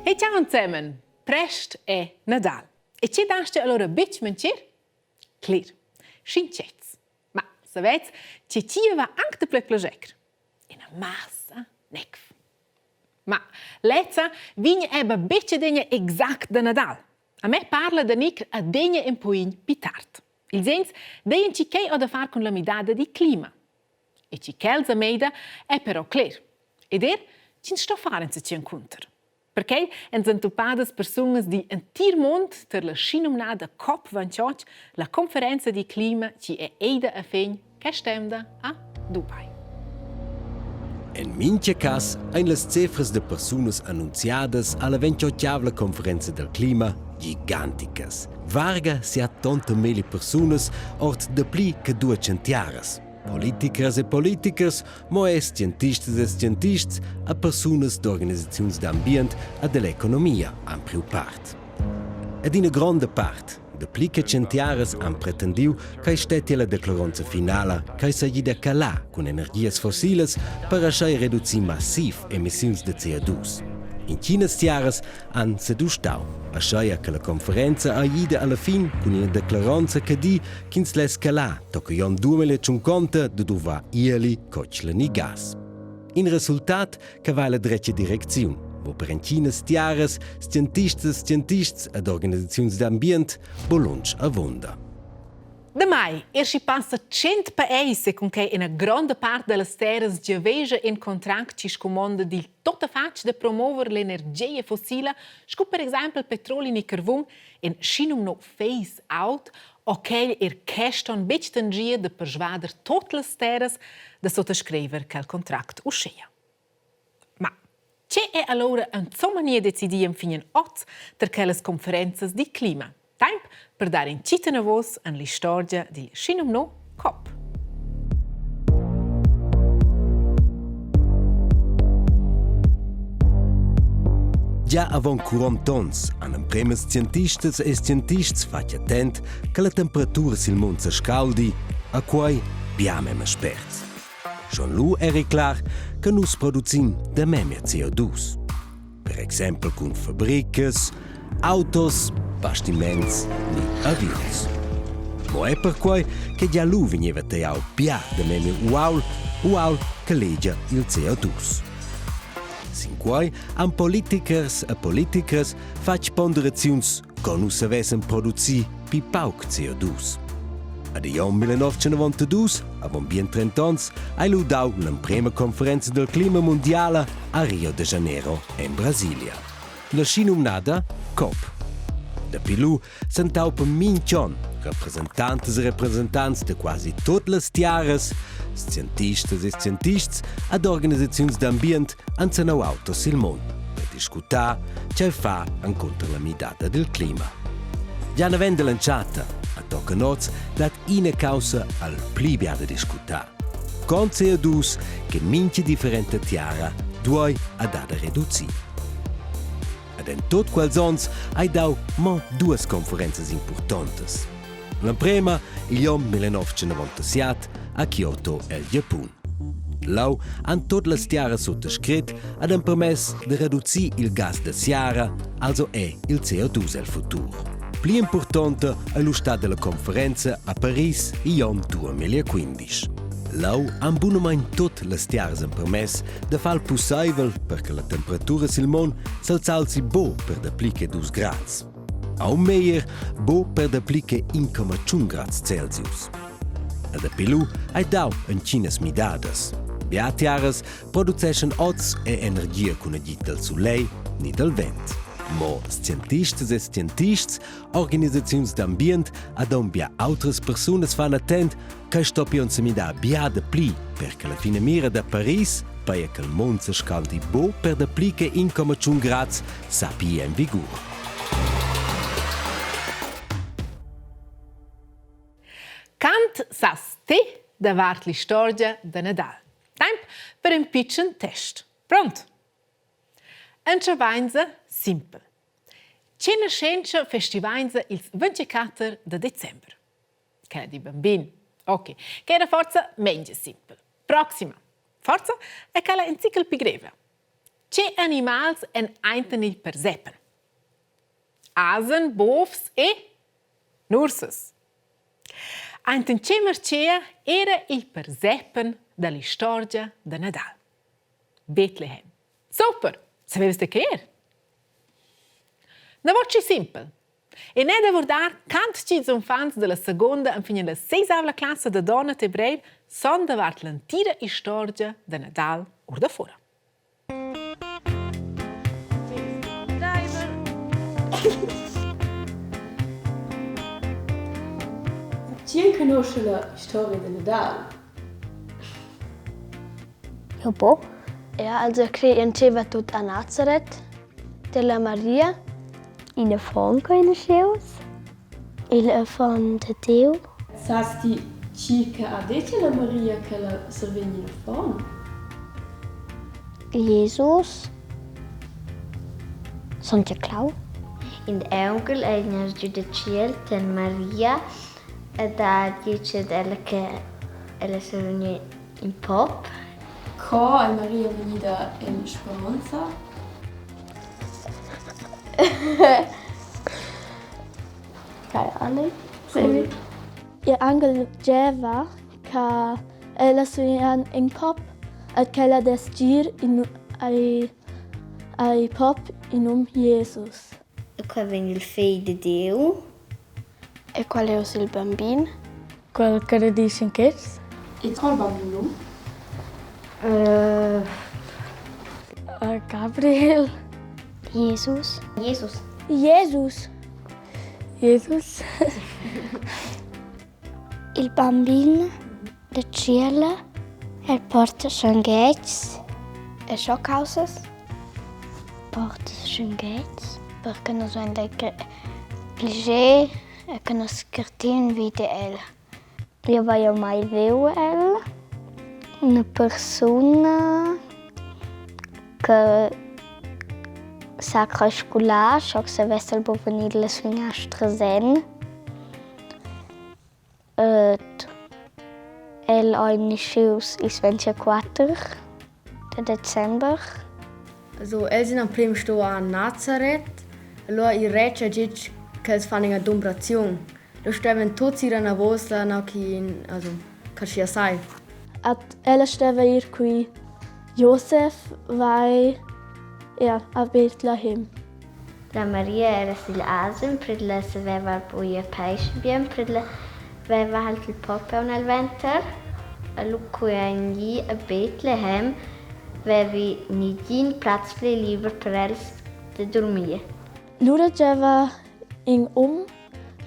Hey, ciao insieme! Prest è Nadal. E ci daste allora bitch mencer? Clear. Scincets. Ma, sapete, ci va anche de plec plager. In a massa necf. Ma, lezza, vigna ebba bitch degna exact de Nadal. A me parla de nic a degna un poin pitart. Il sens, deien ci che ho da far con la midada di clima. E ci che a meida è però clear. Ed ci sto faren se ci incontr. Perché ens entupadas personas di entir mond ter la scinomnada COP28, la conferenza di clima ci è eida a fegn che stemda a Dubai. In minche cas ein las cifras de personas annunziadas alla 28ª conferenza del clima giganticas. Varga si ha tonta meli personas ort de pli che 200 jaras. Politikers e politikers, mo es scientistas e scientists, a personas d'organisaziuns d'ambient e dell'economia han priu part. Ed in grande part, de pli che centiaras han pretendiu che stetti la declaranza finala che s'agli da calà con energias fossiles per asciai reduzir massiv emissiuns de CO2. In chinas tiaras han sedustau, asciai che la conferenza agida alla fin con una declaranza che di ch'ins les calà tocca jon 2050 de duva ieli cochleni gas. In resultat che va la dreccia direzione, wo per in chinas tiaras scientists ed organisaziuns d'ambient bolunch a vonda. Da mai, si passa 100 paesi con che una grande parte delle terre già veja in contract ci scomanda di tutta faccia di promuovere l'energia fossile, sco per esempio il petrolio e il carbone, in scinum no phase out, o che cheston bitch tangia de persvader tutte le terre da sottoscrivere che il contract uscia. Ma c'è allora un somania decidiam fino in 8 per quelle conferenze di clima? Tempo per dare in città voce alla storia di Scinum no COP. Già avon 40 ans hanno premes scientistas e scientists fatto attent che la temperatura sul mondo si scaldi, a cui abbiamo esperti. Schon lu era clar che nus producim da meno CO2. Per esempio con fabbricas, autos, bastiments e avions. Ma è per cui che già lui veniva teau pia da meno uaul che leggia il CO2. Sin cui han politikers e politikers fac ponderaziuns con us avessem produzi pi pauc CO2. Ad il 1992, avon bien 30 ans, hai ludau l'emprema conferenza del clima mondiale a Rio de Janeiro, in Brasilia. La scinumnada COP. Da pilu sentau per minchon representantes e representants de quasi tutte le tiaras, scientistas e scientists ad organisaziuns d'ambient han cenau autos sil mond per discutar ce fa incontra la midata del clima. Già ne vende lanciata, a tocca noz dat ina causa al pli bia da discutar. Con CO2 che minche differente tiara duoi a da reduzir. Ed in tot quels ons hai dau mo due conferenze importantes. La prima, il anno 1997, a Kyoto, il Giappone. Lau han tot le tiare sottoscrit ed han permess di ridurre il gas de siara, also il CO2 il futuro. Pli importante è lo stato della conferenza a Paris il anno 2015. Lau han buonament tutte le tiare han permess di fare il possibile perché la temperatura sul mondo s'alzi bo per de pli che 2 gradi. Au meglio, bo per de pli che 1,1 gradi Celsius. E da pilu hai dau in cines midadas. Biatiaras produceschen oz e energia con agit del soleil ni del vent. Mo scientistas e scientists, organisaziuns d'ambient ad on bia autres personas fan attent che stoppion se mida bia de pli perché la fine mira da Paris paia che il mond se scaldi bo per de pli che 1,1 gradi sapi in vigor. Cant sas te davart la storia de Nadal. Tempo per un piccolo test. Pronto? Un travainza simpel. Cena scenza festivainza il 24 de dicembre. Che è di bambini. Ok. Che era forza menja simpel. Prossima. Forza è che la encicl pigreva. Che animals en einten il persepen? Asen, bovs e nurses. Einten che marcea era il persepen dall'istorgia de Nadal. Bethlehem. Super! Sapevis de che era? Na voce simpel. E ne da vordar cant ci infants della seconda e fino alla seisavla classe de donna te brev son davart l'antira istorgia de Nadal or da fora. Chi conosce la storia di Natale? Ja, boh. Ja, also credeva tot a Nazareth, della Maria, in der Franca in Scheus, il fan de Deo. Sasti circa a dice la Maria che la servegna in forno? Jesus, Santa Claus. In Engel è una giudiziel ten Maria da dice della che ella servegna in pop. Ko è Maria venuta in Speranza? Keine Ahnung. Ihr Angel diceva che ella suona in pop e che ella destir in ai pop in Jesus. E qua venne il figlio di Dio. E qual è il bambino? Qual che dice che? E qual bambino? Gabriel. Jesus. Jesus. Jesus. Jesus. Il bambino da cielo e porta sanguetes e schockhausas. Porta sanguetes perché non sono cliché e che non schertino vide ella. Io voglio mai vedere ella. Una persona che sacra scolar, ciò che se veste il venire le sue strazen. El eine Schuss is 24 de Dezember. Also, els sind am primo sto a Nazareth, allora il re ci ha detto che si fanno un'adombrazione. Lo stavano tutti in una voce, also, che ci sai. At ella stava ir qui Josef vai a Bethlehem. La Maria era sil Asien, predla se aveva poi a pesce bien, predla aveva halt il poppa nel venter. A lui in lì a Bethlehem avevi nidin Platz für lieber per els de dormire. Lura diceva in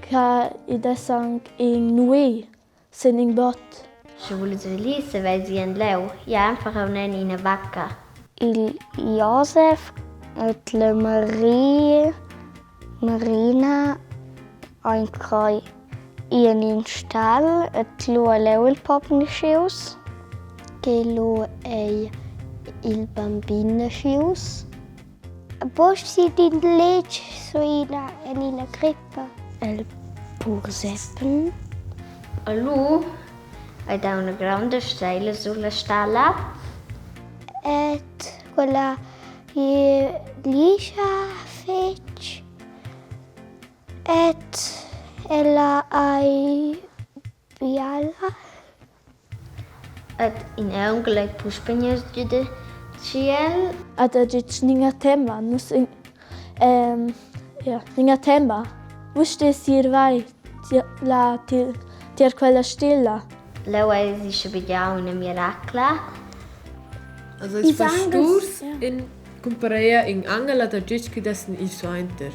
che i desang in Nui, sin in bot. Se volete lì se vedi in leu, ja einfach in una vacca. Il Josef et la Marina ein Kroi in stall et lo leu il pop ni schius. Che lo è il bambino schius. Bosch si din lech so in una grippa. El pur seppen. A lui ed ha una grande stella sulla stalla. Et quella liscia fece. Et ella ai biala. Ed in Engel puspegnas de ciel. Ad agit ninga tema, nus ninga tema. Vuste sir vai la ter quella stella. Leu è si vediamo una miracla. Also, es versturs in Comparia in Angela da Jitski das in Sointer.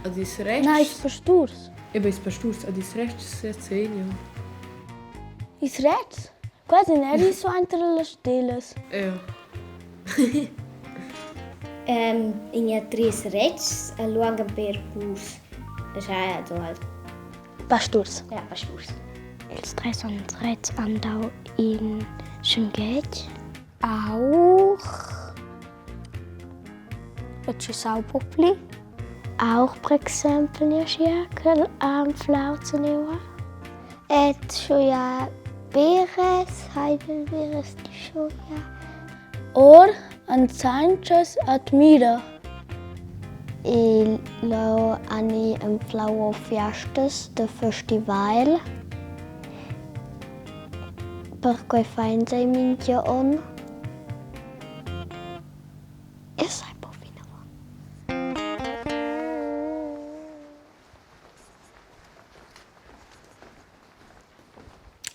Also, ist recht. Nein, is versturs. Eben, es versturs, also, ist recht sehr zehn, Is rechts. Quasi neri so entre le stelas. ja. In três redes, a longa percurso. Já é do alto. Pasturs. Ja, pastors. Els drei són rechts andau in Schengate. Auch. Et Saupopli. Auch, per exempel, in Schierkel am Flauzenewa. Et Schoja Beres, Heidelberes, die Schoja. Or An Sanchez admira. E lo ani en flower fiestas de festival. Per quei fain sei minchia on. E sai po fina va.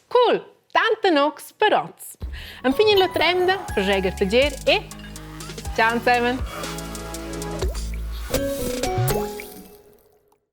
Cool! Tante nox per oz. Am finin la tremda, per jeger tager e ciao zusammen!